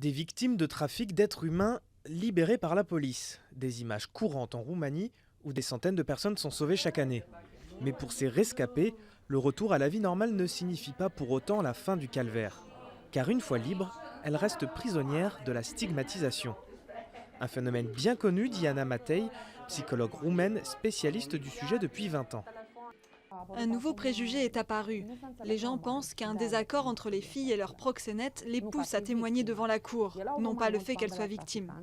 Des victimes de trafic d'êtres humains libérées par la police. Des images courantes en Roumanie où des centaines de personnes sont sauvées chaque année. Mais pour ces rescapés, le retour à la vie normale ne signifie pas pour autant la fin du calvaire. Car une fois libres, elles restent prisonnières de la stigmatisation. Un phénomène bien connu d'Iana Matei, psychologue roumaine spécialiste du sujet depuis 20 ans. Un nouveau préjugé est apparu. Les gens pensent qu'un désaccord entre les filles et leurs proxénètes les pousse à témoigner devant la cour, non pas le fait qu'elles soient victimes.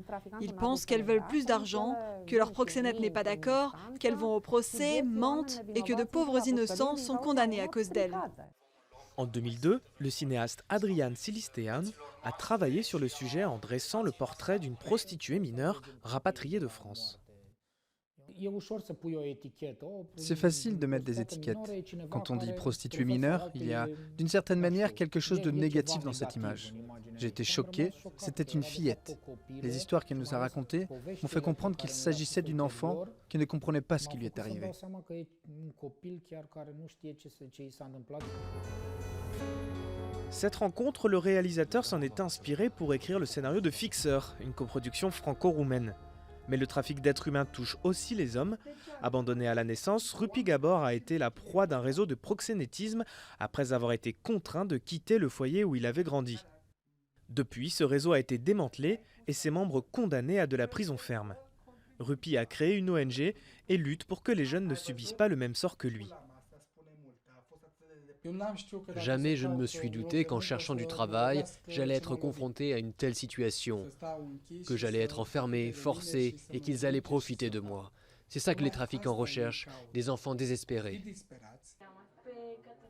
Ils pensent qu'elles veulent plus d'argent, que leur proxénète n'est pas d'accord, qu'elles vont au procès, mentent et que de pauvres innocents sont condamnés à cause d'elles. En 2002, le cinéaste Adrian Silistean a travaillé sur le sujet en dressant le portrait d'une prostituée mineure rapatriée de France. C'est facile de mettre des étiquettes. Quand on dit prostituée mineure, il y a d'une certaine manière quelque chose de négatif dans cette image. J'ai été choqué, c'était une fillette. Les histoires qu'elle nous a racontées m'ont fait comprendre qu'il s'agissait d'une enfant qui ne comprenait pas ce qui lui est arrivé. Cette rencontre, le réalisateur s'en est inspiré pour écrire le scénario de Fixer, une coproduction franco-roumaine. Mais le trafic d'êtres humains touche aussi les hommes. Abandonné à la naissance, Rupi Gabor a été la proie d'un réseau de proxénétisme après avoir été contraint de quitter le foyer où il avait grandi. Depuis, ce réseau a été démantelé et ses membres condamnés à de la prison ferme. Rupi a créé une ONG et lutte pour que les jeunes ne subissent pas le même sort que lui. Jamais je ne me suis douté qu'en cherchant du travail, j'allais être confronté à une telle situation, que j'allais être enfermé, forcé et qu'ils allaient profiter de moi. C'est ça que les trafiquants recherchent, des enfants désespérés.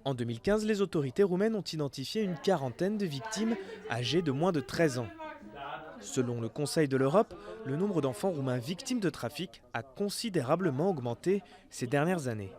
En 2015, les autorités roumaines ont identifié une quarantaine de victimes âgées de moins de 13 ans. Selon le Conseil de l'Europe, le nombre d'enfants roumains victimes de trafic a considérablement augmenté ces dernières années.